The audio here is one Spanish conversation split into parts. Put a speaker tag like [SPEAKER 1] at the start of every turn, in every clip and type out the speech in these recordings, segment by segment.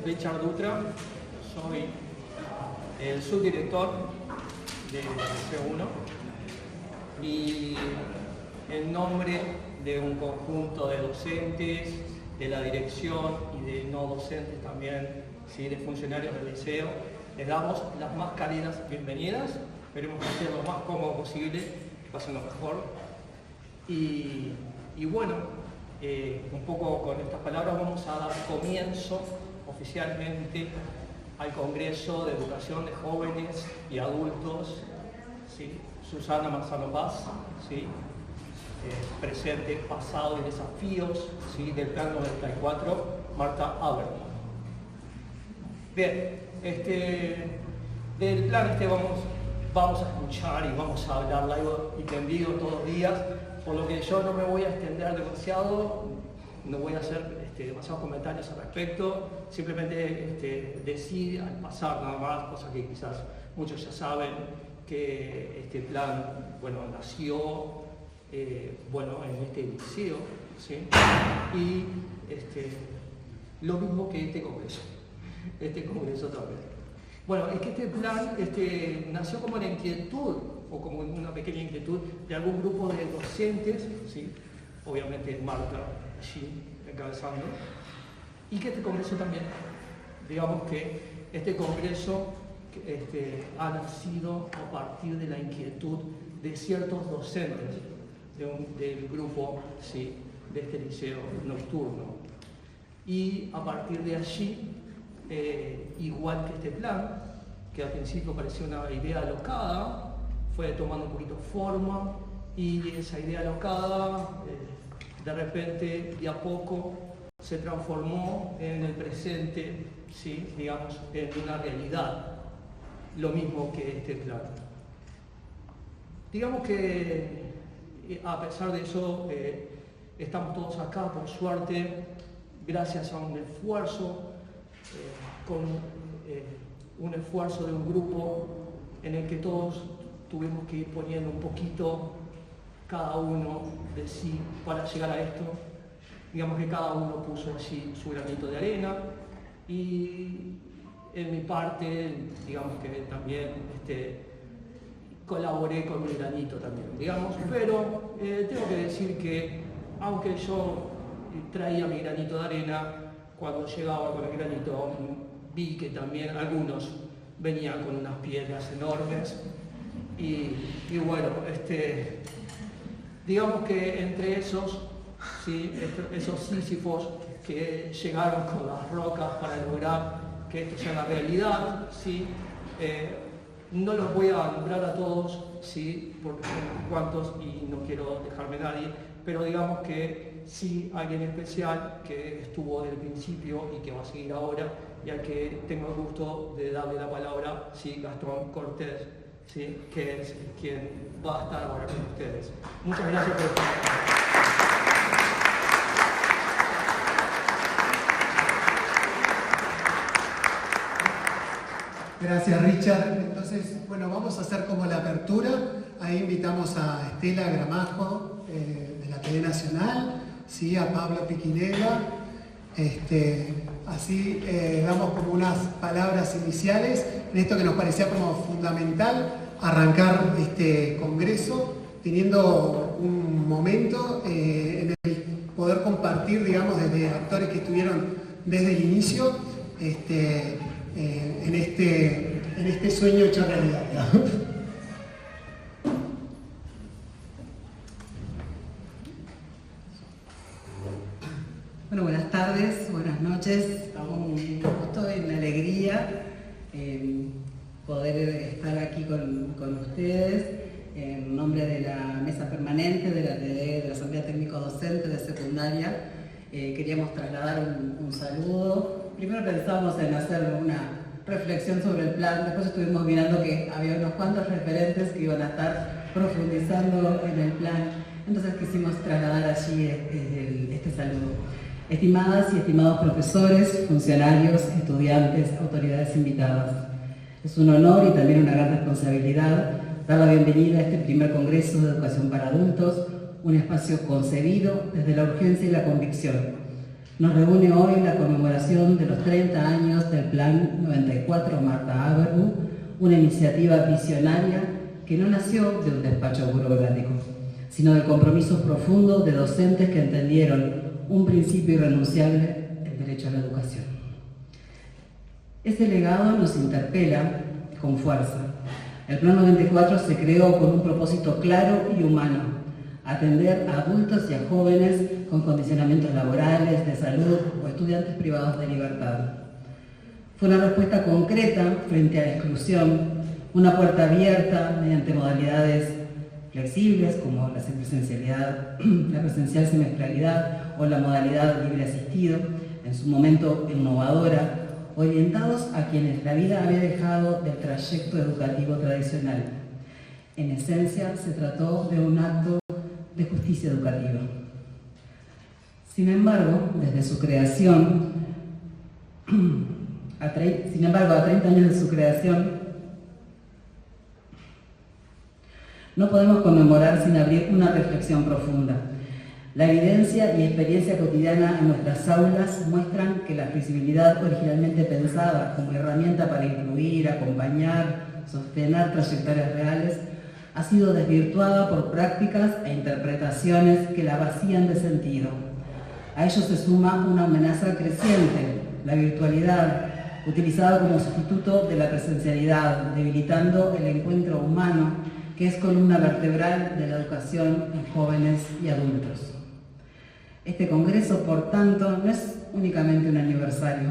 [SPEAKER 1] Richard Dutra, soy el subdirector de C1 y en nombre de un conjunto de docentes, de la dirección y de no docentes también, ¿sí?, de funcionarios del liceo, les damos las más cálidas bienvenidas. Esperemos que sea lo más cómodo posible, que pasen lo mejor. Y bueno, un poco con estas palabras vamos a dar comienzo oficialmente al Congreso de Educación de Jóvenes y Adultos, ¿sí? Susana Marzano Paz, ¿sí? Presente, pasado y desafíos, ¿sí?, del Plan 94, Marta Habermas. Bien, del plan vamos a escuchar y vamos a hablar largo y tendido todos los días, por lo que yo no me voy a extender demasiado, no voy a hacer demasiados comentarios al respecto, simplemente decir al pasar nada más, cosas que quizás muchos ya saben, que este plan, bueno, nació en este liceo, ¿sí? Y lo mismo que este congreso también. Bueno, es que este plan nació como la inquietud, o como una pequeña inquietud de algún grupo de docentes, ¿sí? Obviamente Marta allí encabezando, y que este congreso también, digamos que este congreso ha nacido a partir de la inquietud de ciertos docentes del grupo, ¿sí?, de este liceo nocturno. Y a partir de allí, igual que este plan, que al principio parecía una idea alocada, fue tomando un poquito forma, y esa idea alocada de repente, de a poco, se transformó en el presente, ¿sí?, digamos, en una realidad, lo mismo que este plan. Digamos que a pesar de eso, estamos todos acá, por suerte, gracias a un esfuerzo, un esfuerzo de un grupo en el que todos tuvimos que ir poniendo un poquito cada uno de sí para llegar a esto. Digamos que cada uno puso allí su granito de arena, y en mi parte, digamos que también colaboré con mi granito también, digamos, pero tengo que decir que aunque yo traía mi granito de arena, cuando llegaba con el granito vi que también algunos venían con unas piedras enormes y bueno, digamos que entre esos, ¿sí?, esos sísifos que llegaron con las rocas para lograr que esto sea una realidad, ¿sí?, no los voy a nombrar a todos, ¿sí?, porque son unos cuantos y no quiero dejarme nadie, pero digamos que sí alguien especial que estuvo desde el principio y que va a seguir ahora, y al que tengo el gusto de darle la palabra, ¿sí?, Gastón Cortés, ¿sí?, que es quien va a estar ahora con ustedes. Muchas gracias por estar.
[SPEAKER 2] Gracias, Richard. Entonces, bueno, vamos a hacer como la apertura. Ahí invitamos a Estela Gramajo, de la TV Nacional, ¿sí?, a Pablo Piquinela. Así damos como unas palabras iniciales en esto que nos parecía como fundamental, arrancar este congreso teniendo un momento en el poder compartir, digamos, desde actores que estuvieron desde el inicio, en este sueño hecho realidad, digamos.
[SPEAKER 3] Bueno, buenas tardes, buenas noches. Un gusto y una alegría poder estar aquí con ustedes en nombre de la mesa permanente de la TD, de la Asamblea Técnico Docente de Secundaria. Queríamos trasladar un saludo. Primero pensamos en hacer una reflexión sobre el plan, después estuvimos mirando que había unos cuantos referentes que iban a estar profundizando en el plan, entonces quisimos trasladar allí este saludo. Estimadas y estimados profesores, funcionarios, estudiantes, autoridades invitadas, es un honor y también una gran responsabilidad dar la bienvenida a este primer Congreso de Educación para Adultos, un espacio concebido desde la urgencia y la convicción, Nos reúne hoy la conmemoración de los 30 años del Plan 94 Martha Averbu, una iniciativa visionaria que no nació de un despacho burocrático, sino del compromiso profundo de docentes que entendieron un principio irrenunciable: el derecho a la educación. Ese legado nos interpela con fuerza. El Plan 94 se creó con un propósito claro y humano: atender a adultos y a jóvenes con condicionamientos laborales, de salud o estudiantes privados de libertad. Fue una respuesta concreta frente a la exclusión, una puerta abierta mediante modalidades flexibles como la semipresencialidad, la presencial semestralidad o la modalidad libre asistido, en su momento innovadora, orientados a quienes la vida había dejado del trayecto educativo tradicional. En esencia, se trató de un acto de justicia educativa. Sin embargo, desde su creación, a 30 años de su creación, no podemos conmemorar sin abrir una reflexión profunda. La evidencia y experiencia cotidiana en nuestras aulas muestran que la flexibilidad, originalmente pensada como herramienta para incluir, acompañar, sostener trayectorias reales, ha sido desvirtuada por prácticas e interpretaciones que la vacían de sentido. A ello se suma una amenaza creciente: la virtualidad, utilizada como sustituto de la presencialidad, debilitando el encuentro humano, que es columna vertebral de la educación en jóvenes y adultos. Este congreso, por tanto, no es únicamente un aniversario,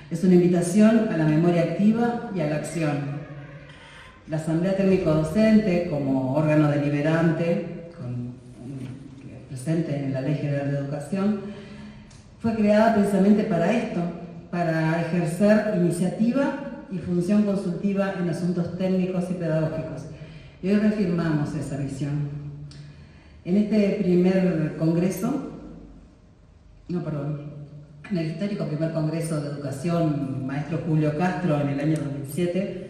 [SPEAKER 3] es una invitación a la memoria activa y a la acción. La Asamblea Técnico-Docente, como órgano deliberante presente en la Ley General de Educación, fue creada precisamente para esto, para ejercer iniciativa y función consultiva en asuntos técnicos y pedagógicos. Y hoy reafirmamos esa visión. En este primer congreso, en el histórico primer congreso de educación Maestro Julio Castro en el año 2007,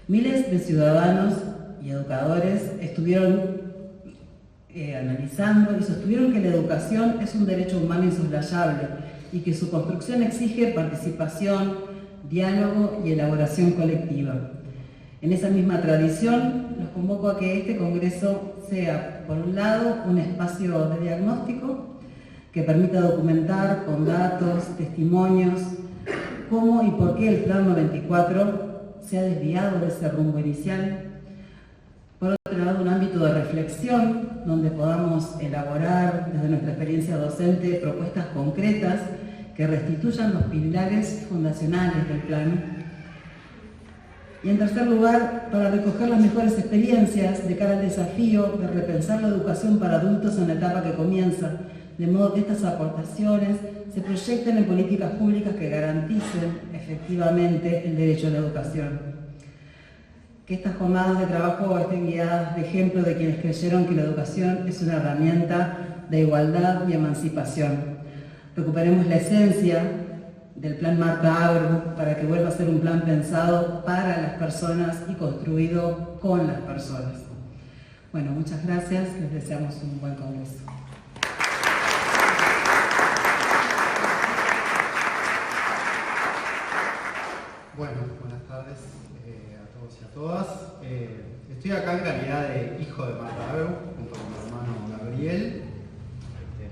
[SPEAKER 3] miles de ciudadanos y educadores estuvieron analizando y sostuvieron que la educación es un derecho humano insoslayable y que su construcción exige participación, diálogo y elaboración colectiva. En esa misma tradición, los convoco a que este congreso sea, por un lado, un espacio de diagnóstico que permita documentar con datos, testimonios, cómo y por qué el Plan 94 se ha desviado de ese rumbo inicial. Por otro lado, un ámbito de reflexión donde podamos elaborar desde nuestra experiencia docente propuestas concretas que restituyan los pilares fundacionales del plan. Y en tercer lugar, para recoger las mejores experiencias de cara al desafío de repensar la educación para adultos en la etapa que comienza, de modo que estas aportaciones se proyecten en políticas públicas que garanticen efectivamente el derecho a la educación. Que estas jornadas de trabajo estén guiadas de ejemplo de quienes creyeron que la educación es una herramienta de igualdad y emancipación. Recuperemos la esencia del Plan Martha Averbu para que vuelva a ser un plan pensado para las personas y construido con las personas. Bueno, muchas gracias, les deseamos un buen congreso.
[SPEAKER 4] Bueno, buenas tardes a todos y a todas. Estoy acá en calidad de hijo de Martha Averbu, junto con mi hermano Gabriel.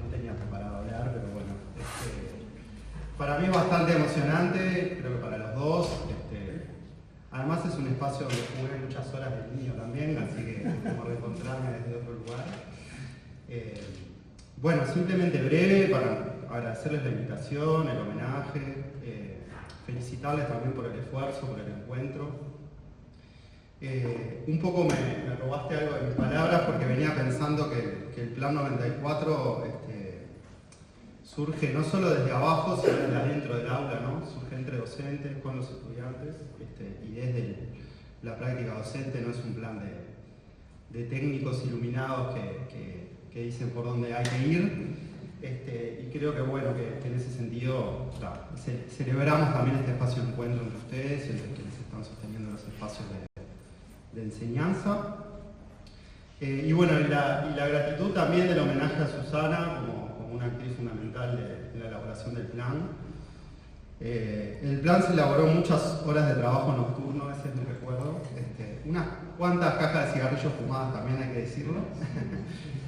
[SPEAKER 4] No tenía preparado hablar, pero bueno. Para mí es bastante emocionante, creo que para los dos. Además es un espacio donde jugué muchas horas de niño también, así que es como reencontrarme desde otro lugar. Bueno, simplemente breve para agradecerles la invitación, el homenaje, felicitarles también por el esfuerzo, por el encuentro. Un poco me robaste algo de mis palabras porque venía pensando que el Plan 94 surge no solo desde abajo, sino desde adentro del aula, ¿no? Surge entre docentes, con los estudiantes, y desde la práctica docente. No es un plan de técnicos iluminados que dicen por dónde hay que ir. Y creo que bueno, que en ese sentido celebramos también este espacio de encuentro entre ustedes y entre quienes están sosteniendo los espacios de enseñanza. Y bueno, y la gratitud también del homenaje a Susana como una actriz fundamental en la elaboración del plan. El plan se elaboró muchas horas de trabajo nocturno, ese es mi recuerdo. Unas cuantas cajas de cigarrillos fumadas también, hay que decirlo.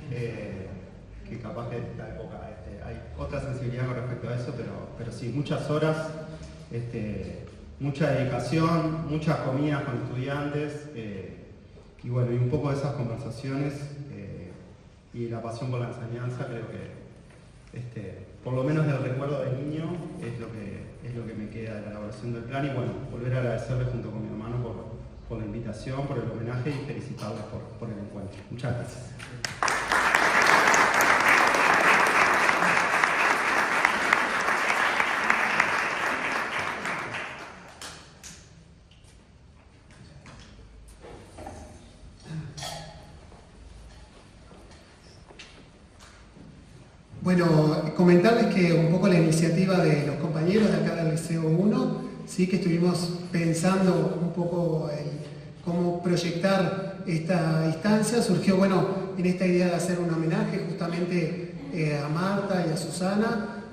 [SPEAKER 4] Que capaz que en esta época hay otra sensibilidad con respecto a eso, pero sí, muchas horas, mucha dedicación, muchas comidas con estudiantes, y bueno, y un poco de esas conversaciones y la pasión por la enseñanza, creo que por lo menos del recuerdo de niño es lo que me queda de la elaboración del plan. Y bueno, volver a agradecerle junto con mi hermano por la invitación, por el homenaje y felicitarles por el encuentro. Muchas gracias.
[SPEAKER 2] Bueno, comentarles que un poco la iniciativa de los compañeros de acá del Liceo 1, sí que estuvimos pensando un poco cómo proyectar esta instancia, surgió bueno en esta idea de hacer un homenaje justamente a Marta y a Susana,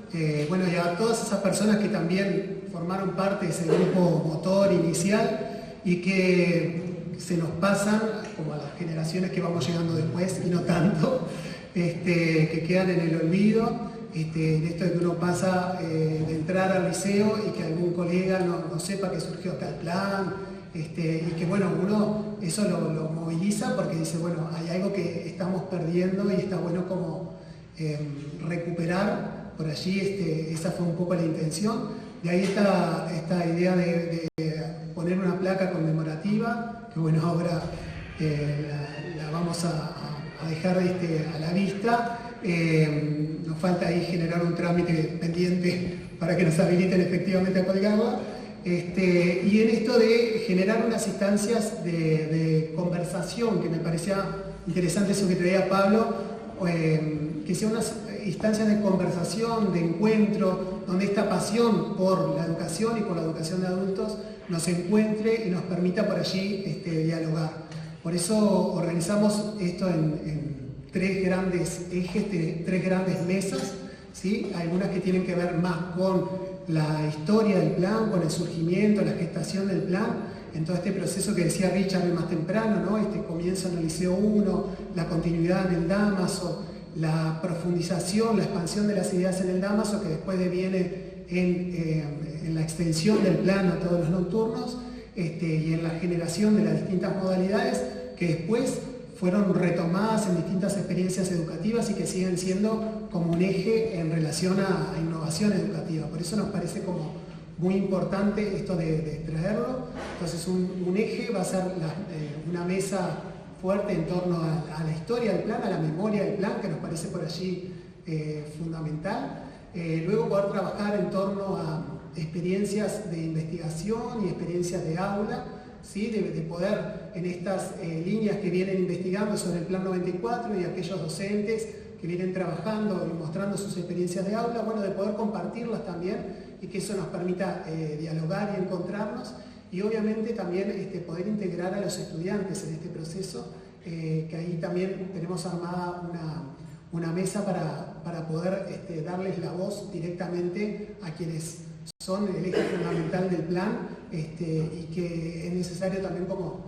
[SPEAKER 2] bueno, y a todas esas personas que también formaron parte de ese grupo motor inicial y que se nos pasan como a las generaciones que vamos llegando después y no tanto. Que quedan en el olvido, en esto de que uno pasa de entrar al liceo y que algún colega no sepa que surgió acá el plan, y que bueno, uno eso lo moviliza porque dice, bueno, hay algo que estamos perdiendo y está bueno como recuperar por allí, esa fue un poco la intención. De ahí está esta idea de poner una placa conmemorativa, que bueno, ahora la vamos a dejar a la vista. Nos falta ahí generar un trámite pendiente para que nos habiliten efectivamente a colgarla. Y en esto de generar unas instancias de conversación, que me parecía interesante eso que traía Pablo, que sean unas instancias de conversación, de encuentro, donde esta pasión por la educación y por la educación de adultos nos encuentre y nos permita por allí dialogar. Por eso organizamos esto en tres grandes ejes, tres grandes mesas, ¿sí? Algunas que tienen que ver más con la historia del plan, con el surgimiento, la gestación del plan, en todo este proceso que decía Richard más temprano, ¿no? Este comienzo en el Liceo 1, la continuidad en el Dámaso, la profundización, la expansión de las ideas en el Dámaso, que después deviene en la extensión del plan a todos los nocturnos, y en la generación de las distintas modalidades que después fueron retomadas en distintas experiencias educativas y que siguen siendo como un eje en relación a innovación educativa. Por eso nos parece como muy importante esto de traerlo. Entonces un eje va a ser una mesa fuerte en torno a la historia del plan, a la memoria del plan, que nos parece por allí fundamental. Luego poder trabajar en torno a experiencias de investigación y experiencias de aula, ¿sí? de poder en estas líneas que vienen investigando sobre el Plan 94 y aquellos docentes que vienen trabajando y mostrando sus experiencias de aula, bueno, de poder compartirlas también y que eso nos permita dialogar y encontrarnos y obviamente también poder integrar a los estudiantes en este proceso, que ahí también tenemos armada una mesa para poder darles la voz directamente a quienes son el eje fundamental del plan, y que es necesario también como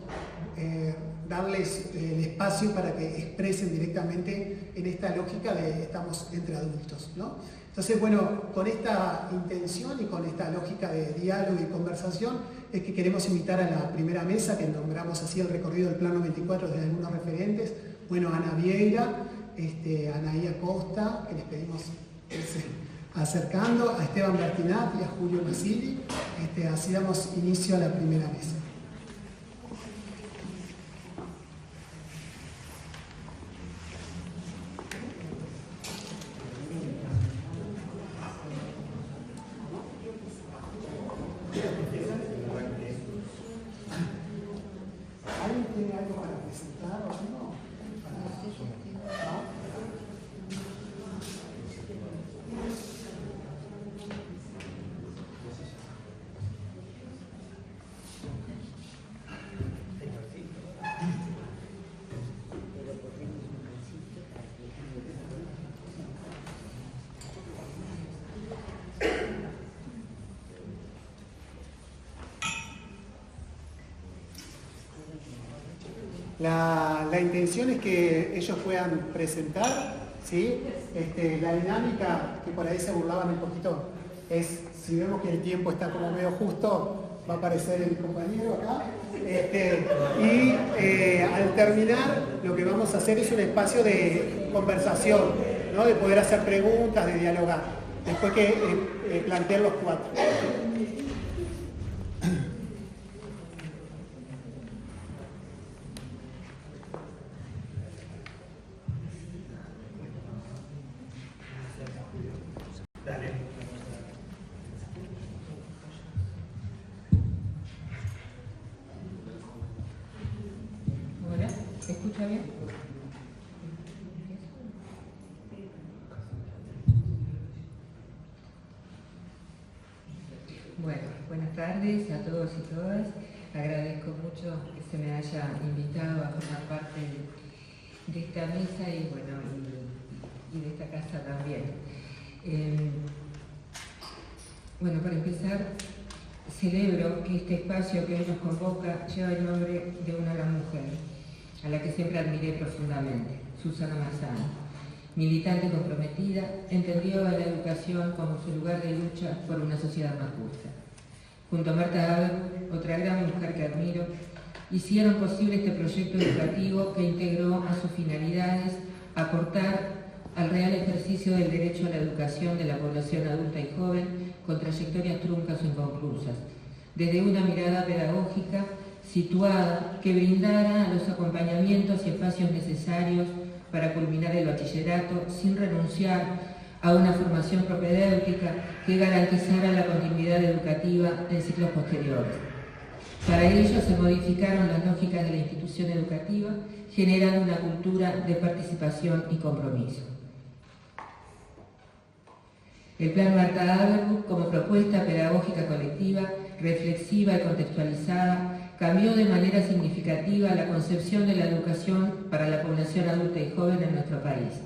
[SPEAKER 2] darles el espacio para que expresen directamente en esta lógica de estamos entre adultos, ¿no? Entonces, bueno, con esta intención y con esta lógica de diálogo y conversación es que queremos invitar a la primera mesa, que nombramos así el recorrido del Plan 94 de algunos referentes, bueno, Ana Vieira, Anaí Acosta, que les pedimos acercando, a Esteban Bertinat y a Julio Masili. Así damos inicio a la primera mesa. ¿Alguien tiene algo para presentar o algo? La intención es que ellos puedan presentar, ¿sí? La dinámica, que por ahí se burlaban un poquito, es, si vemos que el tiempo está como medio justo, va a aparecer el compañero acá. Al terminar, lo que vamos a hacer es un espacio de conversación, ¿no? De poder hacer preguntas, de dialogar, después que planteen los cuatro.
[SPEAKER 5] Hola, ¿se escucha bien? Bueno, buenas tardes a todos y todas. Agradezco mucho que se me haya invitado a formar parte de esta mesa y bueno, y de esta casa también. Bueno, para empezar, celebro que este espacio que hoy nos convoca lleva el nombre de una gran mujer, a la que siempre admiré profundamente, Susana Marzano. Militante y comprometida, entendió a la educación como su lugar de lucha por una sociedad más justa. Junto a Marta Aberburg, otra gran mujer que admiro, hicieron posible este proyecto educativo que integró a sus finalidades aportar al real ejercicio del derecho a la educación de la población adulta y joven con trayectorias truncas o inconclusas, desde una mirada pedagógica situada que brindara los acompañamientos y espacios necesarios para culminar el bachillerato sin renunciar a una formación propedéutica que garantizara la continuidad educativa en ciclos posteriores. Para ello se modificaron las lógicas de la institución educativa, generando una cultura de participación y compromiso. El Plan Marta Aberburg, como propuesta pedagógica colectiva, reflexiva y contextualizada, cambió de manera significativa la concepción de la educación para la población adulta y joven en nuestro país.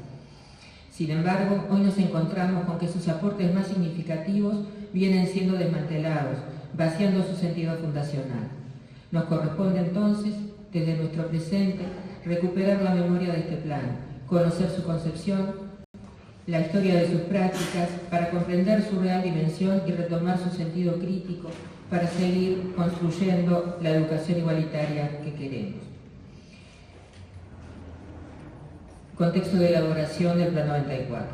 [SPEAKER 5] Sin embargo, hoy nos encontramos con que sus aportes más significativos vienen siendo desmantelados, vaciando su sentido fundacional. Nos corresponde entonces, desde nuestro presente, recuperar la memoria de este plan, conocer su concepción, la historia de sus prácticas, para comprender su real dimensión y retomar su sentido crítico, para seguir construyendo la educación igualitaria que queremos. Contexto de elaboración del Plan 94.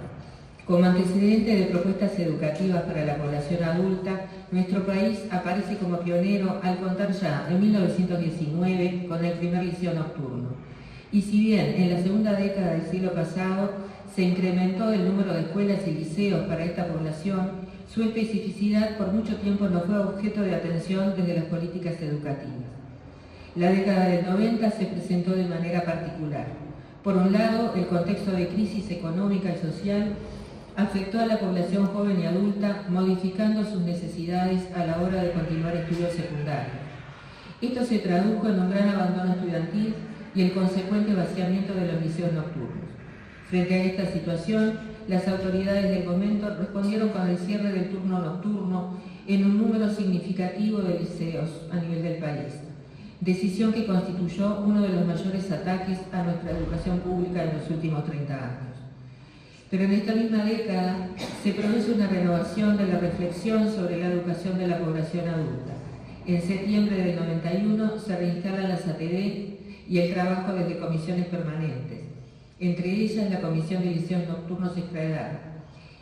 [SPEAKER 5] Como antecedente de propuestas educativas para la población adulta, nuestro país aparece como pionero al contar ya en 1919 con el primer liceo nocturno. Y si bien en la segunda década del siglo pasado se incrementó el número de escuelas y liceos para esta población, su especificidad por mucho tiempo no fue objeto de atención desde las políticas educativas. La década del 90 se presentó de manera particular. Por un lado, el contexto de crisis económica y social afectó a la población joven y adulta, modificando sus necesidades a la hora de continuar estudios secundarios. Esto se tradujo en un gran abandono estudiantil y el consecuente vaciamiento de los liceos nocturnos. Frente a esta situación, las autoridades del momento respondieron con el cierre del turno nocturno en un número significativo de liceos a nivel del país, decisión que constituyó uno de los mayores ataques a nuestra educación pública en los últimos 30 años. Pero en esta misma década se produce una renovación de la reflexión sobre la educación de la población adulta. En septiembre del 91 se reinstalan las ATD y el trabajo desde comisiones permanentes, entre ellas la Comisión de Liceos Nocturnos Extraedad.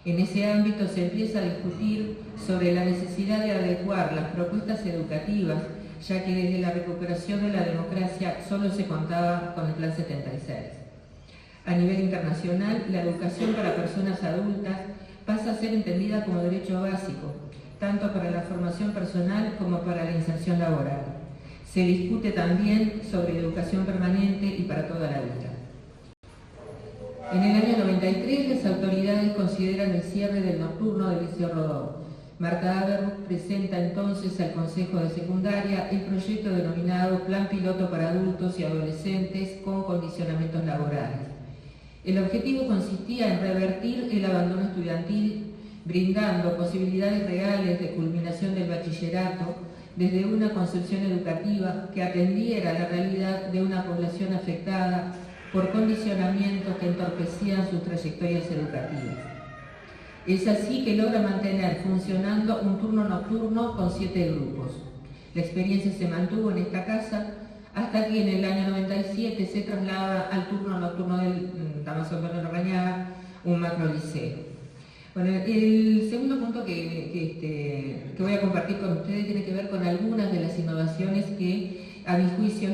[SPEAKER 5] En ese ámbito se empieza a discutir sobre la necesidad de adecuar las propuestas educativas, ya que desde la recuperación de la democracia solo se contaba con el Plan 76. A nivel internacional, la educación para personas adultas pasa a ser entendida como derecho básico, tanto para la formación personal como para la inserción laboral. Se discute también sobre educación permanente y para toda la vida. En el año 93, las autoridades consideran el cierre del nocturno del Liceo Rodó. Marta Aberburg presenta entonces al Consejo de Secundaria el proyecto denominado Plan Piloto para Adultos y Adolescentes con Condicionamientos Laborales. El objetivo consistía en revertir el abandono estudiantil, brindando posibilidades reales de culminación del bachillerato, desde una concepción educativa que atendiera a la realidad de una población afectada por condicionamientos que entorpecían sus trayectorias educativas. Es así que logra mantener funcionando un turno nocturno con 7 grupos. La experiencia se mantuvo en esta casa hasta que en el año 97 se traslada al turno nocturno del Damaso Antonio Larrañaga, un macroliceo. Bueno, el segundo punto que voy a compartir con ustedes tiene que ver con algunas de las innovaciones que a mi juicio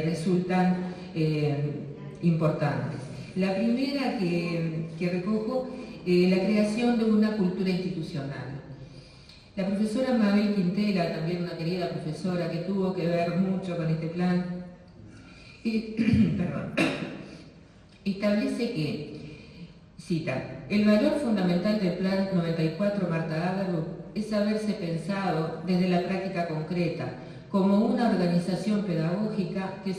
[SPEAKER 5] resultan importantes. La primera que recojo, la creación de una cultura institucional. La profesora Mabel Quintela, también una querida profesora que tuvo que ver mucho con este plan, establece que, cita, el valor fundamental del Plan 94 Marta Agerbuch es haberse pensado desde la práctica concreta como una organización pedagógica que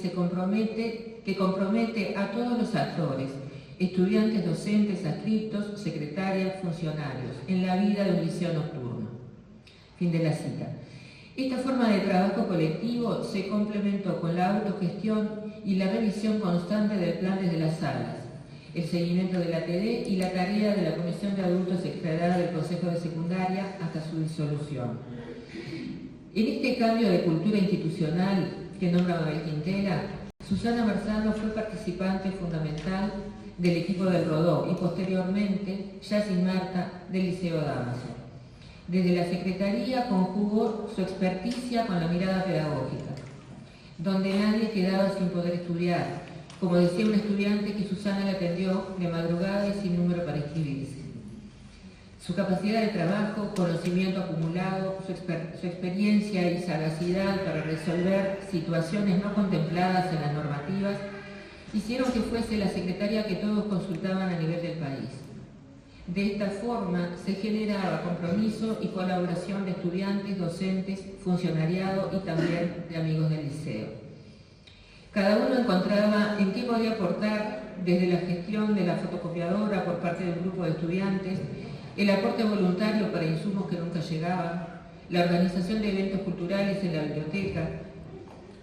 [SPEAKER 5] compromete a todos los actores, estudiantes, docentes, adscriptos, secretarias, funcionarios, en la vida de un liceo nocturno. Fin de la cita. Esta forma de trabajo colectivo se complementó con la autogestión y la revisión constante del plan desde las salas, el seguimiento de la TD y la tarea de la Comisión de Adultos extraída del Consejo de Secundaria hasta su disolución. En este cambio de cultura institucional que nombra Mabel Quintela, Susana Marzano fue participante fundamental del equipo del Rodó y posteriormente, ya sin Marta, del Liceo Damaso. Desde la Secretaría conjugó su experticia con la mirada pedagógica, donde nadie quedaba sin poder estudiar, como decía un estudiante que Susana le atendió de madrugada y sin número para inscribirse. Su capacidad de trabajo, conocimiento acumulado, su experiencia y sagacidad para resolver situaciones no contempladas en las normativas hicieron que fuese la secretaria que todos consultaban a nivel del país. De esta forma se generaba compromiso y colaboración de estudiantes, docentes, funcionariado y también de amigos del liceo. Cada uno encontraba en qué podía aportar desde la gestión de la fotocopiadora por parte del grupo de estudiantes, el aporte voluntario para insumos que nunca llegaban, la organización de eventos culturales en la biblioteca,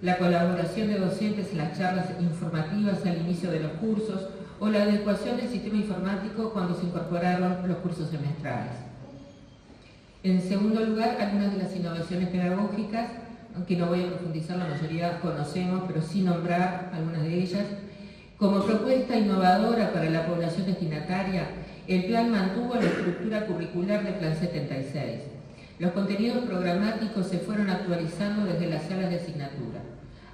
[SPEAKER 5] la colaboración de docentes en las charlas informativas al inicio de los cursos o la adecuación del sistema informático cuando se incorporaron los cursos semestrales. En segundo lugar, algunas de las innovaciones pedagógicas, aunque no voy a profundizar, la mayoría conocemos, pero sí nombrar algunas de ellas. Como propuesta innovadora para la población destinataria, el plan mantuvo la estructura curricular del Plan 76. Los contenidos programáticos se fueron actualizando desde las salas de asignatura.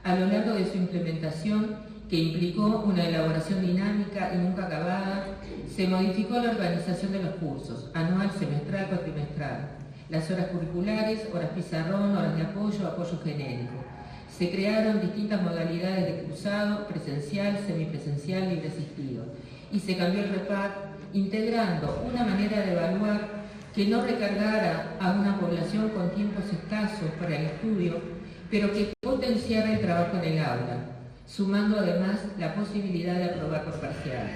[SPEAKER 5] A lo largo de su implementación, que implicó una elaboración dinámica y nunca acabada, se modificó la organización de los cursos, anual, semestral, cuatrimestral, las horas curriculares, horas pizarrón, horas de apoyo, apoyo genérico. Se crearon distintas modalidades de cursado, presencial, semipresencial, libre asistido, y se cambió el REPAC, integrando una manera de evaluar que no recargara a una población con tiempos escasos para el estudio, pero que potenciara el trabajo en el aula, sumando además la posibilidad de aprobar por parciales.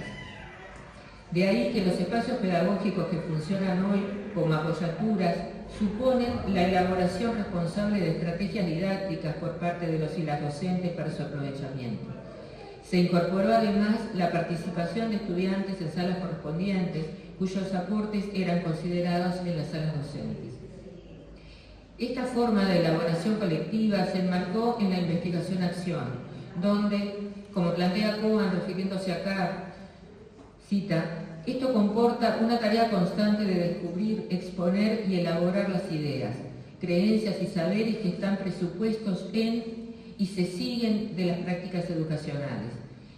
[SPEAKER 5] De ahí que los espacios pedagógicos que funcionan hoy como apoyaturas suponen la elaboración responsable de estrategias didácticas por parte de los y las docentes para su aprovechamiento. Se incorporó además la participación de estudiantes en salas correspondientes, cuyos aportes eran considerados en las salas docentes. Esta forma de elaboración colectiva se enmarcó en la investigación-acción, donde, como plantea Cohen refiriéndose acá, cita, esto comporta una tarea constante de descubrir, exponer y elaborar las ideas, creencias y saberes que están presupuestos en y se siguen de las prácticas educacionales.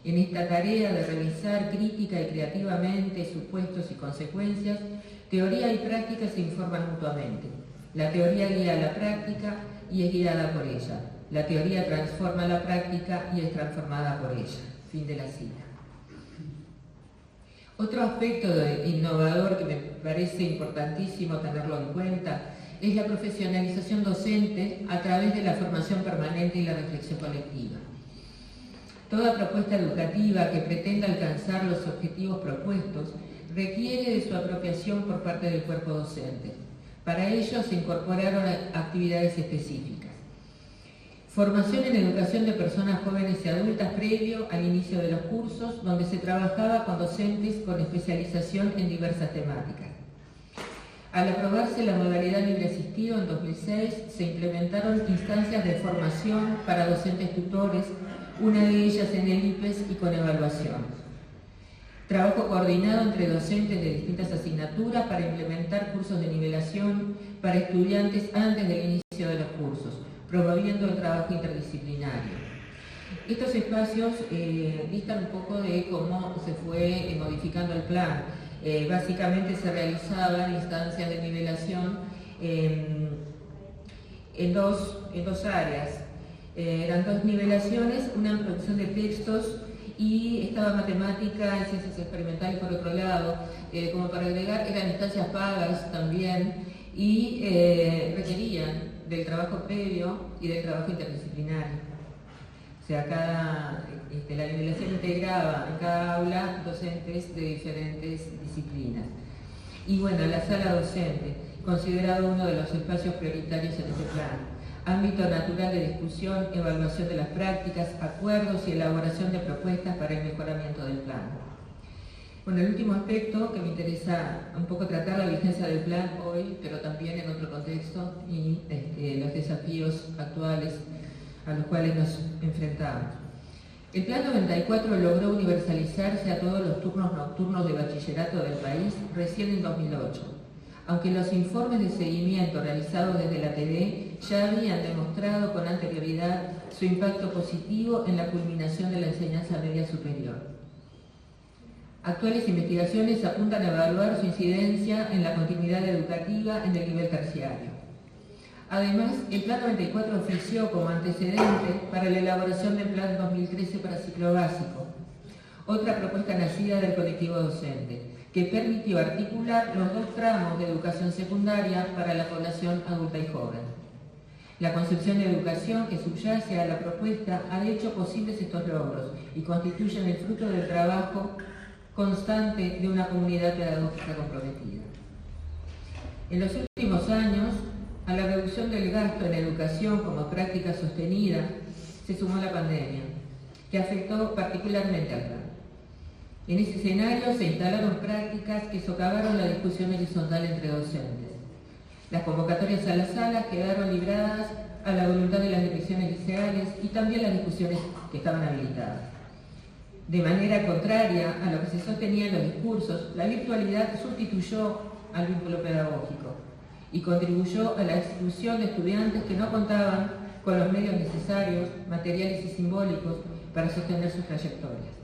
[SPEAKER 5] En esta tarea de revisar crítica y creativamente supuestos y consecuencias, teoría y práctica se informan mutuamente. La teoría guía a la práctica y es guiada por ella. La teoría transforma la práctica y es transformada por ella. Fin de la cita. Otro aspecto innovador que me parece importantísimo tenerlo en cuenta es la profesionalización docente a través de la formación permanente y la reflexión colectiva. Toda propuesta educativa que pretenda alcanzar los objetivos propuestos requiere de su apropiación por parte del cuerpo docente, Para ello se incorporaron actividades específicas. Formación en educación de personas jóvenes y adultas previo al inicio de los cursos, donde se trabajaba con docentes con especialización en diversas temáticas. Al aprobarse la modalidad libre asistido en 2006, se implementaron instancias de formación para docentes tutores, una de ellas en el IPES y con evaluación. Trabajo coordinado entre docentes de distintas asignaturas para implementar cursos de nivelación para estudiantes antes del inicio de los cursos, promoviendo el trabajo interdisciplinario. Estos espacios distan un poco de cómo se fue modificando el plan. Básicamente se realizaban instancias de nivelación en dos áreas. Eran dos nivelaciones, una en producción de textos y estaba matemática y ciencias experimentales por otro lado. Como para agregar, eran instancias pagas también y requerían del trabajo previo y del trabajo interdisciplinario. O sea, la nivelación integraba en cada aula docentes de diferentes disciplinas. Y bueno, la sala docente, considerado uno de los espacios prioritarios en este plan. Ámbito natural de discusión, evaluación de las prácticas, acuerdos y elaboración de propuestas para el mejoramiento del plan. Bueno, el último aspecto que me interesa un poco tratar, la vigencia del plan hoy, pero también en otro contexto y los desafíos actuales a los cuales nos enfrentamos. El Plan 94 logró universalizarse a todos los turnos nocturnos de bachillerato del país recién en 2008, aunque los informes de seguimiento realizados desde la TV ya habían demostrado con anterioridad su impacto positivo en la culminación de la enseñanza media superior. Actuales investigaciones apuntan a evaluar su incidencia en la continuidad educativa en el nivel terciario. Además, el Plan 94 ofreció como antecedente para la elaboración del Plan 2013 para ciclo básico, otra propuesta nacida del colectivo docente, que permitió articular los dos tramos de educación secundaria para la población adulta y joven. La concepción de educación que subyace a la propuesta ha hecho posibles estos logros y constituyen el fruto del trabajo constante de una comunidad pedagógica comprometida. En los últimos años, a la reducción del gasto en educación como práctica sostenida, se sumó la pandemia, que afectó particularmente al plan. En ese escenario se instalaron prácticas que socavaron la discusión horizontal entre docentes. Las convocatorias a las salas quedaron libradas a la voluntad de las direcciones liceales y también las discusiones que estaban habilitadas. De manera contraria a lo que se sostenía en los discursos, la virtualidad sustituyó al vínculo pedagógico y contribuyó a la exclusión de estudiantes que no contaban con los medios necesarios, materiales y simbólicos para sostener sus trayectorias.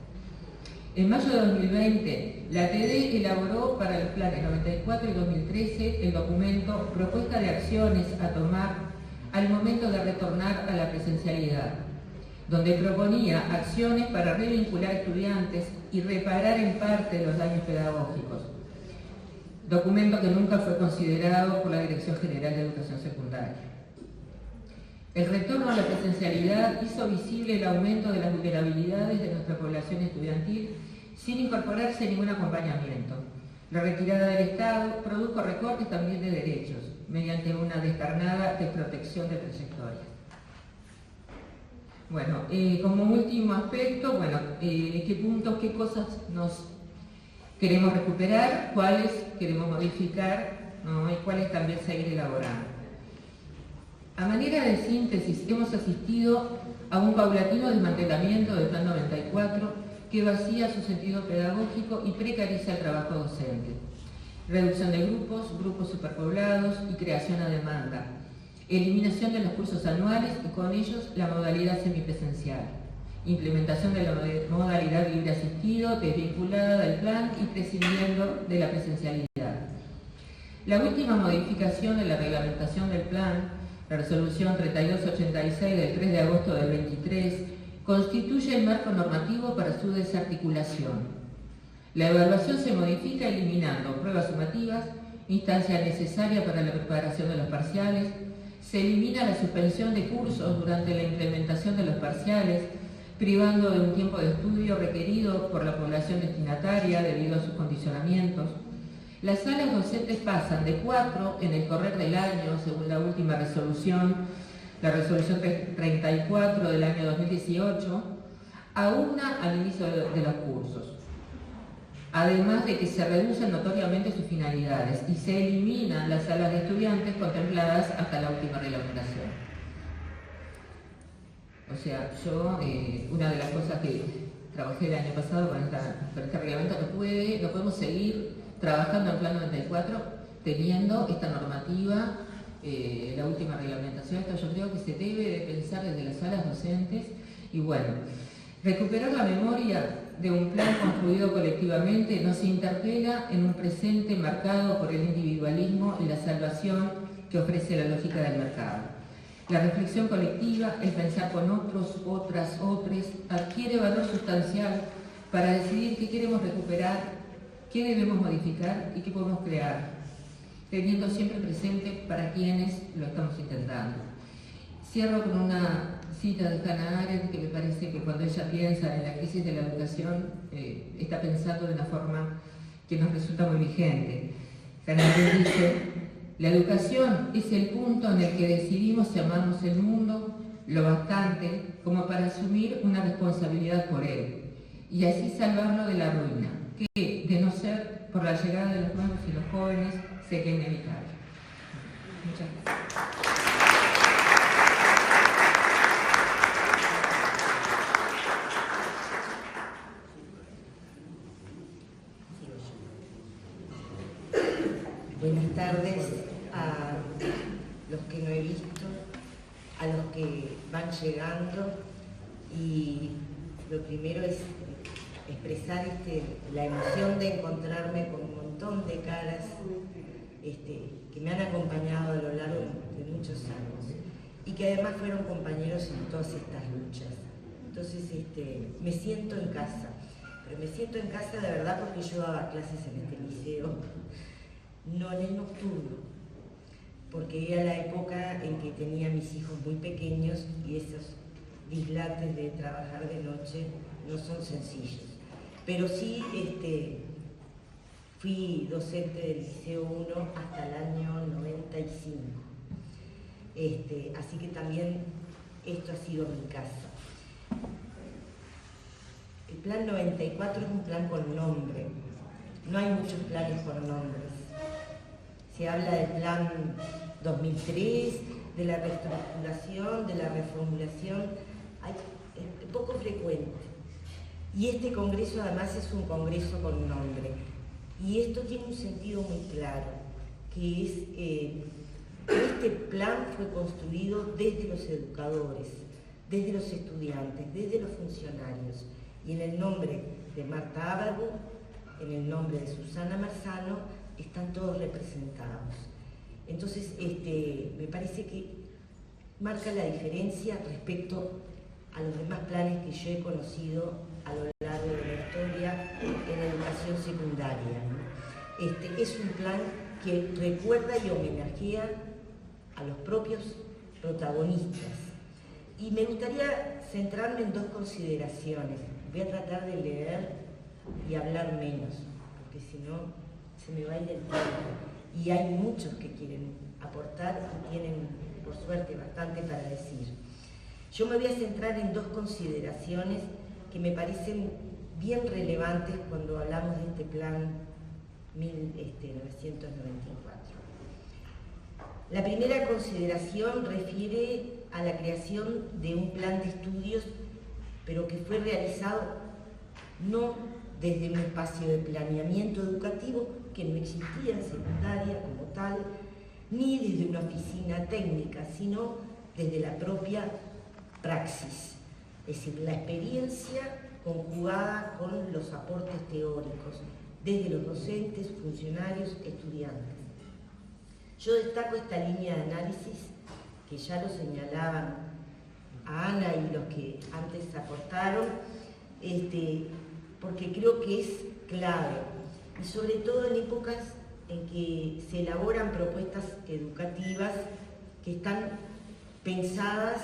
[SPEAKER 5] En mayo de 2020, la TD elaboró para los planes 94 y 2013 el documento Propuesta de acciones a tomar al momento de retornar a la presencialidad, donde proponía acciones para revincular estudiantes y reparar en parte los daños pedagógicos, documento que nunca fue considerado por la Dirección General de Educación Secundaria. El retorno a la presencialidad hizo visible el aumento de las vulnerabilidades de nuestra población estudiantil sin incorporarse ningún acompañamiento. La retirada del Estado produjo recortes también de derechos, mediante una descarnada desprotección de trayectorias. Bueno, como último aspecto, qué puntos, qué cosas nos queremos recuperar, cuáles queremos modificar, ¿no? Y cuáles también seguir elaborando. A manera de síntesis, hemos asistido a un paulatino desmantelamiento del Plan 94 que vacía su sentido pedagógico y precariza el trabajo docente. Reducción de grupos superpoblados y creación a demanda. Eliminación de los cursos anuales y con ellos la modalidad semipresencial. Implementación de la modalidad libre asistido, desvinculada del plan y prescindiendo de la presencialidad. La última modificación de la reglamentación del plan, la resolución 3286 del 3 de agosto del 23, constituye el marco normativo para su desarticulación. La evaluación se modifica eliminando pruebas sumativas, instancia necesaria para la preparación de los parciales, se elimina la suspensión de cursos durante la implementación de los parciales, privando de un tiempo de estudio requerido por la población destinataria debido a sus condicionamientos. Las salas docentes pasan de 4 en el correr del año, según la última resolución, la resolución 34 del año 2018, a 1 al inicio de los cursos. Además de que se reducen notoriamente sus finalidades y se eliminan las salas de estudiantes contempladas hasta la última reglamentación. O sea, yo, una de las cosas que trabajé el año pasado con este reglamento, no podemos seguir trabajando en Plan 94 teniendo esta normativa, la última reglamentación. Esto yo creo que se debe de pensar desde las salas docentes y bueno, recuperar la memoria de un plan construido colectivamente nos interpela en un presente marcado por el individualismo y la salvación que ofrece la lógica del mercado. La reflexión colectiva, el pensar con otros, otras, otros, adquiere valor sustancial para decidir qué queremos recuperar, qué debemos modificar y qué podemos crear, teniendo siempre presente para quienes lo estamos intentando. Cierro con una cita de Hannah Arendt que me parece que cuando ella piensa en la crisis de la educación está pensando de una forma que nos resulta muy vigente. Hannah Arendt dice: la educación es el punto en el que decidimos si amamos el mundo lo bastante como para asumir una responsabilidad por él y así salvarlo de la ruina, que, de no ser por la llegada de los nuevos y los jóvenes, sería inevitable. Muchas gracias.
[SPEAKER 6] Buenas tardes a los que no he visto, a los que van llegando, y lo primero es expresar la emoción de encontrarme con un montón de caras que me han acompañado a lo largo de muchos años y que además fueron compañeros en todas estas luchas. Entonces me siento en casa, pero me siento en casa de verdad porque yo daba clases en este liceo, no en el nocturno, porque era la época en que tenía mis hijos muy pequeños y esos dislates de trabajar de noche no son sencillos. Pero sí fui docente del Liceo 1 hasta el año 95. Así que también esto ha sido mi casa. El Plan 94 es un plan con nombre. No hay muchos planes con nombres. Se habla del Plan 2003, de la reestructuración, de la reformulación. Es poco frecuente. Y este congreso además es un congreso con nombre. Y esto tiene un sentido muy claro, que es que este plan fue construido desde los educadores, desde los estudiantes, desde los funcionarios. Y en el nombre de Marta Ábago, en el nombre de Susana Marzano, están todos representados. Entonces, me parece que marca la diferencia respecto a los demás planes que yo he conocido a lo largo de la historia en educación secundaria, ¿no? Es un plan que recuerda y homenajea a los propios protagonistas. Y me gustaría centrarme en dos consideraciones. Voy a tratar de leer y hablar menos, porque si no se me va a ir el tiempo. Y hay muchos que quieren aportar y tienen, por suerte, bastante para decir. Yo me voy a centrar en dos consideraciones que me parecen bien relevantes cuando hablamos de este plan 1994. La primera consideración refiere a la creación de un plan de estudios, pero que fue realizado no desde un espacio de planeamiento educativo que no existía en secundaria como tal, ni desde una oficina técnica, sino desde la propia praxis. Es decir, la experiencia conjugada con los aportes teóricos, desde los docentes, funcionarios, estudiantes. Yo destaco esta línea de análisis, que ya lo señalaban a Ana y los que antes aportaron, porque creo que es clave, y sobre todo en épocas en que se elaboran propuestas educativas que están pensadas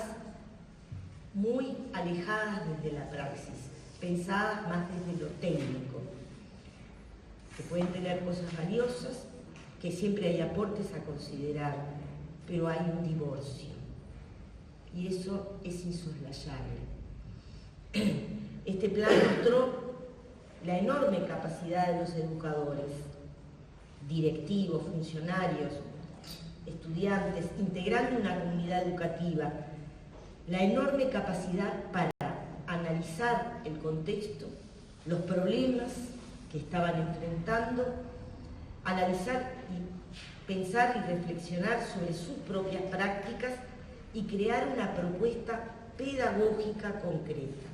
[SPEAKER 6] muy alejadas desde la praxis, pensadas más desde lo técnico. Se pueden tener cosas valiosas, que siempre hay aportes a considerar, pero hay un divorcio. Y eso es insoslayable. Este plan mostró la enorme capacidad de los educadores, directivos, funcionarios, estudiantes, integrando una comunidad educativa, la enorme capacidad para analizar el contexto, los problemas que estaban enfrentando, analizar y pensar y reflexionar sobre sus propias prácticas y crear una propuesta pedagógica concreta.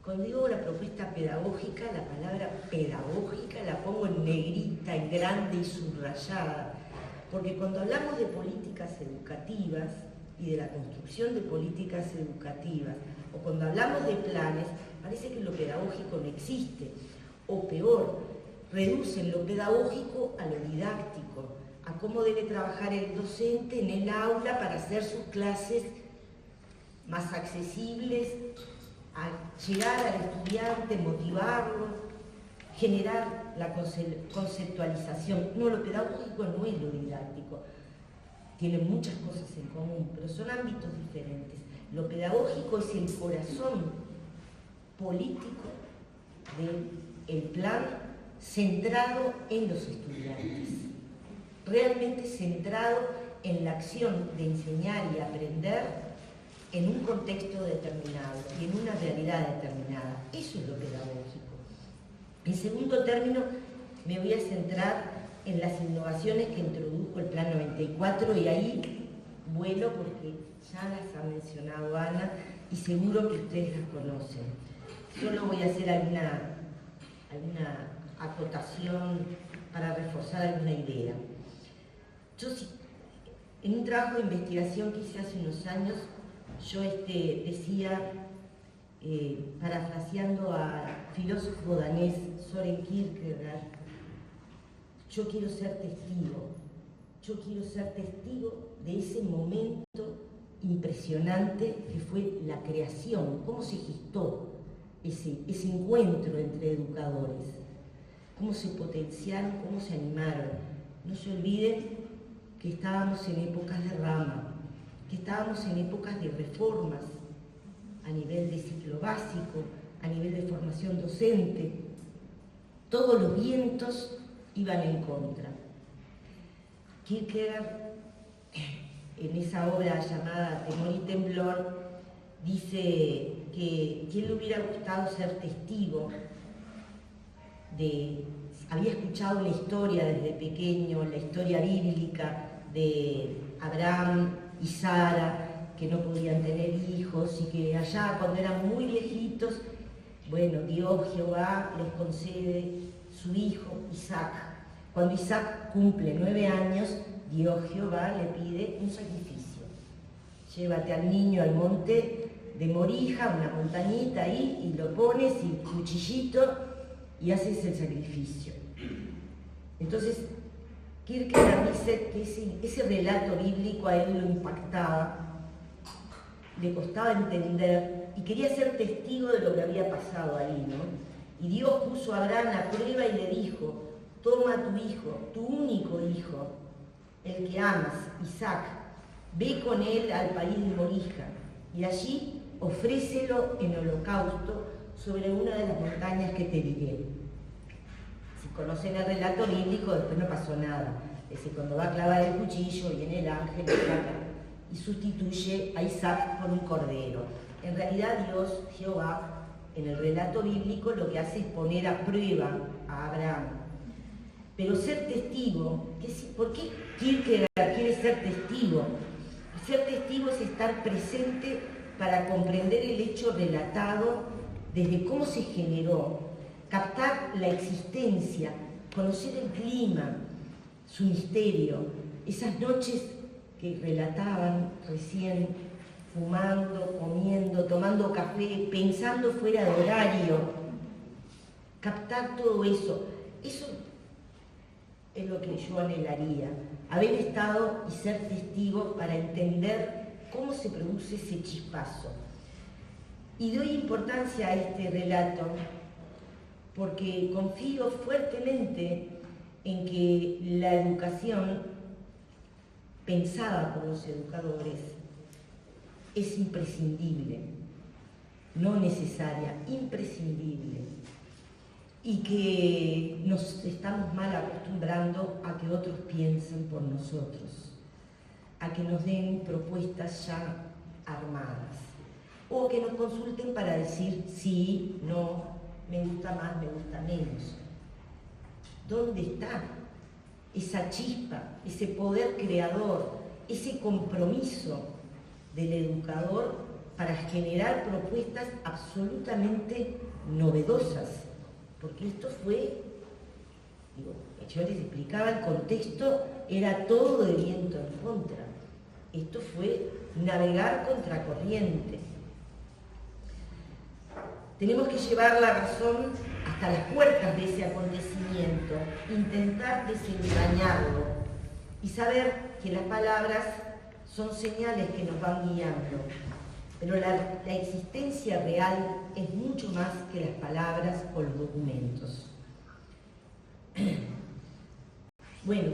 [SPEAKER 6] Cuando digo una propuesta pedagógica, la palabra pedagógica la pongo en negrita, en grande y subrayada, porque cuando hablamos de políticas educativas y de la construcción de políticas educativas, o cuando hablamos de planes, parece que lo pedagógico no existe, o peor, reducen lo pedagógico a lo didáctico, a cómo debe trabajar el docente en el aula para hacer sus clases más accesibles, a llegar al estudiante, motivarlo, generar la conceptualización. No, lo pedagógico no es lo didáctico, tienen muchas cosas en común, pero son ámbitos diferentes. Lo pedagógico es el corazón político del plan centrado en los estudiantes, realmente centrado en la acción de enseñar y aprender en un contexto determinado y en una realidad determinada. Eso es lo pedagógico. En segundo término, me voy a centrar en las innovaciones que introdujo el Plan 94 y ahí vuelo porque ya las ha mencionado Ana y seguro que ustedes las conocen. Solo voy a hacer alguna acotación para reforzar alguna idea. Yo, en un trabajo de investigación que hice hace unos años, yo decía, parafraseando al filósofo danés Søren Kierkegaard, yo quiero ser testigo de ese momento impresionante que fue la creación, cómo se gestó ese encuentro entre educadores, cómo se potenciaron, cómo se animaron. No se olviden que estábamos en épocas de Rama, que estábamos en épocas de reformas a nivel de ciclo básico, a nivel de formación docente. Todos los vientos iban en contra. Kierkegaard, en esa obra llamada Temor y Temblor, dice que él le hubiera gustado ser testigo había escuchado la historia desde pequeño, la historia bíblica de Abraham y Sara, que no podían tener hijos y que allá cuando eran muy viejitos, bueno, Dios, Jehová, les concede su hijo Isaac. Cuando Isaac cumple 9 años, Dios, Jehová, le pide un sacrificio. Llévate al niño al monte de Morija, una montañita ahí, y lo pones y cuchillito y haces el sacrificio. Entonces, Kierkegaard dice que ese relato bíblico a él lo impactaba, le costaba entender y quería ser testigo de lo que había pasado ahí, ¿no? Y Dios puso a Abraham a prueba y le dijo: toma a tu hijo, tu único hijo, el que amas, Isaac, ve con él al país de Morija y allí ofrécelo en holocausto sobre una de las montañas que te diré. Si conocen el relato bíblico, después no pasó nada. Es decir, cuando va a clavar el cuchillo, viene el ángel y sustituye a Isaac por un cordero. En realidad Dios, Jehová, en el relato bíblico lo que hace es poner a prueba a Abraham. Pero ser testigo, ¿por qué Kierkegaard quiere ser testigo? Ser testigo es estar presente para comprender el hecho relatado desde cómo se generó, captar la existencia, conocer el clima, su misterio, esas noches que relataban recién, fumando, comiendo, tomando café, pensando fuera de horario, captar todo eso. Eso es lo que yo anhelaría, haber estado y ser testigo para entender cómo se produce ese chispazo. Y doy importancia a este relato porque confío fuertemente en que la educación pensada por los educadores es imprescindible, no necesaria, imprescindible, y que nos estamos mal acostumbrando a que otros piensen por nosotros, a que nos den propuestas ya armadas, o que nos consulten para decir sí, no, me gusta más, me gusta menos. ¿Dónde está esa chispa, ese poder creador, ese compromiso del educador para generar propuestas absolutamente novedosas? Porque esto fue, yo les explicaba, el contexto era todo de viento en contra. Esto fue navegar contracorriente. Tenemos que llevar la razón hasta las puertas de ese acontecimiento, intentar desentrañarlo y saber que las palabras son señales que nos van guiando, pero la existencia real es mucho más que las palabras o los documentos. Bueno,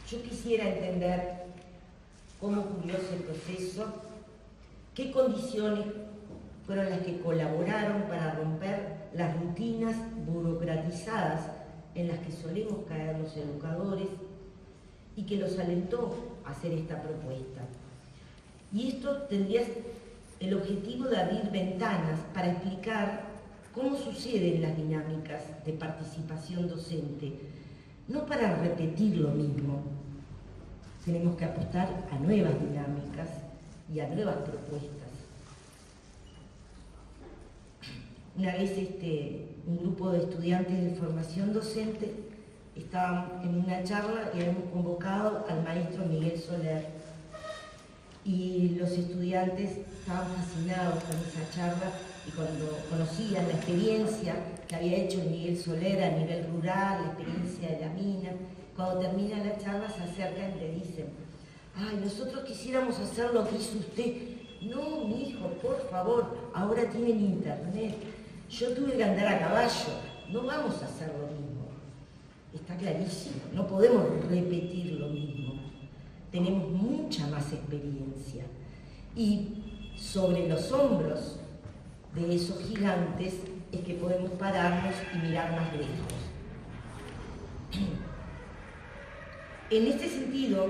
[SPEAKER 6] yo quisiera entender cómo ocurrió ese proceso, qué condiciones fueron las que colaboraron para romper las rutinas burocratizadas en las que solemos caer los educadores y que los alentó a hacer esta propuesta. Y esto tendría el objetivo de abrir ventanas para explicar cómo suceden las dinámicas de participación docente, no para repetir lo mismo. Tenemos que apostar a nuevas dinámicas y a nuevas propuestas. Una vez un grupo de estudiantes de formación docente estaban en una charla y habíamos convocado al maestro Miguel Soler. Y los estudiantes estaban fascinados con esa charla y cuando conocían la experiencia que había hecho Miguel Soler a nivel rural, la experiencia de la mina, cuando termina la charla se acercan y le dicen: ay, nosotros quisiéramos hacer lo que hizo usted. No, mi hijo, por favor, ahora tienen internet. Yo tuve que andar a caballo, no vamos a hacer lo mismo. Está clarísimo, no podemos repetir lo mismo. Tenemos mucha más experiencia. Y sobre los hombros de esos gigantes es que podemos pararnos y mirar más lejos. En este sentido,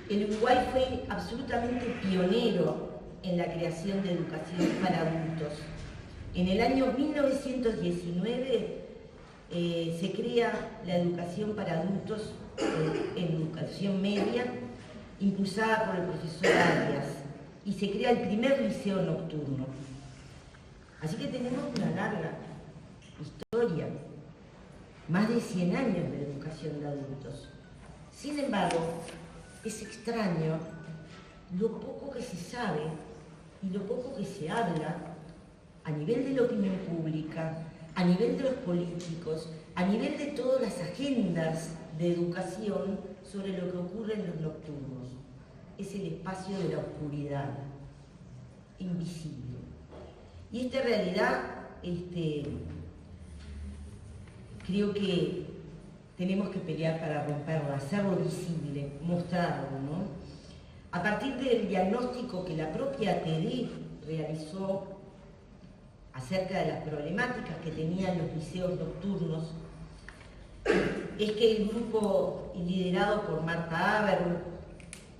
[SPEAKER 6] el Uruguay fue absolutamente pionero en la creación de educación para adultos. En el año 1919 se crea la educación para adultos en educación media, impulsada por el profesor Arias, y se crea el primer liceo nocturno. Así que tenemos una larga historia, más de 100 años de educación de adultos. Sin embargo, es extraño lo poco que se sabe y lo poco que se habla a nivel de la opinión pública, a nivel de los políticos, a nivel de todas las agendas de educación sobre lo que ocurre en los nocturnos. Es el espacio de la oscuridad, invisible. Y esta realidad, creo que tenemos que pelear para romperlo, hacerlo visible, mostrarlo, ¿no? A partir del diagnóstico que la propia ATD realizó acerca de las problemáticas que tenían los liceos nocturnos, es que el grupo liderado por Marta Averbuch,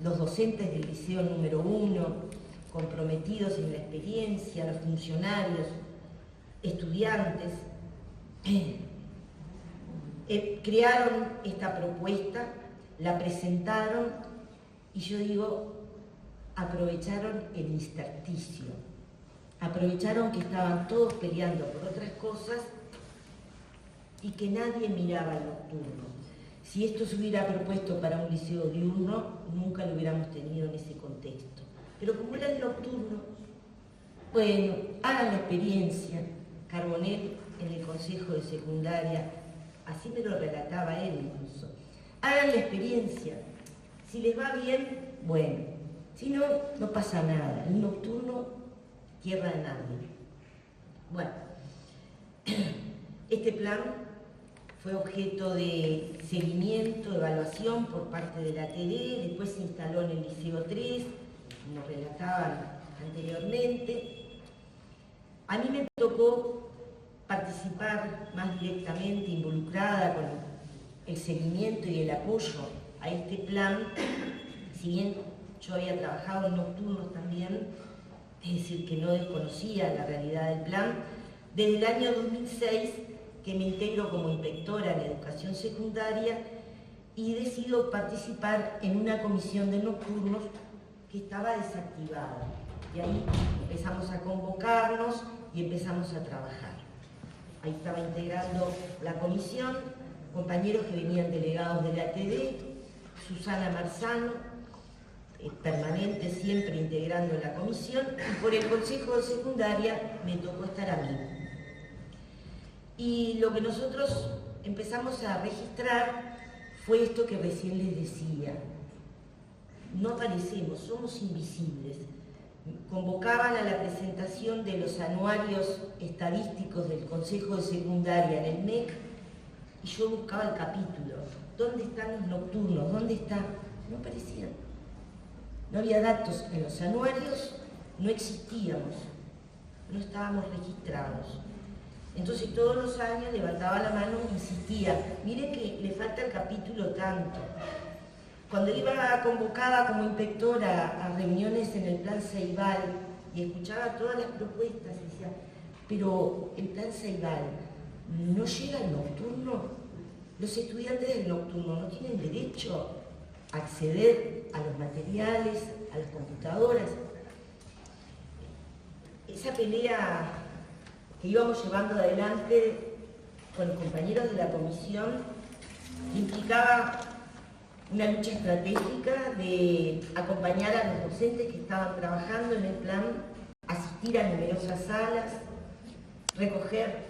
[SPEAKER 6] los docentes del liceo número 1, comprometidos en la experiencia, los funcionarios, estudiantes, crearon esta propuesta, la presentaron y yo digo, aprovecharon el intersticio, aprovecharon que estaban todos peleando por otras cosas y que nadie miraba el nocturno. Si esto se hubiera propuesto para un liceo diurno, nunca lo hubiéramos tenido en ese contexto. Pero como era el nocturno, bueno, hagan la experiencia. Carbonell en el consejo de secundaria, así me lo relataba él incluso. Hagan la experiencia. Si les va bien, bueno. Si no, no pasa nada. El nocturno, tierra de nadie. Bueno, Este plan fue objeto de seguimiento, evaluación por parte de la ATD, después se instaló en el Liceo 3, como relataban anteriormente. A mí me tocó participar más directamente, involucrada con el seguimiento y el apoyo a este plan, si bien yo había trabajado en nocturnos también, es decir, que no desconocía la realidad del plan. Desde el año 2006 que me integro como inspectora en educación secundaria y decido participar en una comisión de nocturnos que estaba desactivada. Y ahí empezamos a convocarnos y empezamos a trabajar. Ahí estaba integrando la comisión, compañeros que venían delegados de la ATD, Susana Marzano, permanente siempre integrando la comisión, y por el Consejo de Secundaria me tocó estar a mí. Y lo que nosotros empezamos a registrar fue esto que recién les decía. No aparecemos, somos invisibles. Convocaban a la presentación de los anuarios estadísticos del Consejo de Secundaria en el MEC y yo buscaba el capítulo. ¿Dónde están los nocturnos? ¿Dónde está? No aparecían. No había datos en los anuarios, no existíamos, no estábamos registrados. Entonces todos los años levantaba la mano e insistía, miren que le falta el capítulo tanto. Cuando iba convocada como inspectora a reuniones en el plan Ceibal y escuchaba todas las propuestas, decía, pero el plan Ceibal no llega al nocturno. Los estudiantes del nocturno no tienen derecho a acceder a los materiales, a las computadoras. Esa pelea que íbamos llevando adelante con los compañeros de la comisión implicaba una lucha estratégica de acompañar a los docentes que estaban trabajando en el plan, asistir a numerosas salas, recoger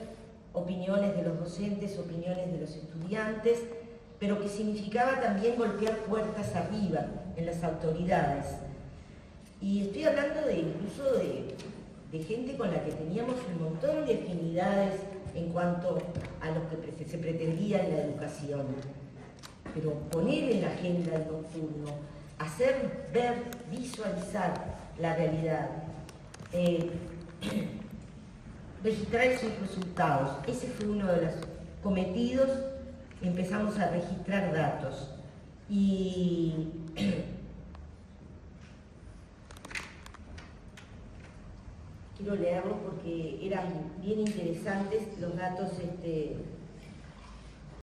[SPEAKER 6] opiniones de los docentes, opiniones de los estudiantes, pero que significaba también golpear puertas arriba en las autoridades. Y estoy hablando incluso de gente con la que teníamos un montón de afinidades en cuanto a lo que se pretendía en la educación. Pero poner en la agenda el nocturno, hacer ver, visualizar la realidad, registrar esos resultados. Ese fue uno de los cometidos. Empezamos a registrar datos y quiero leerlos porque eran bien interesantes los datos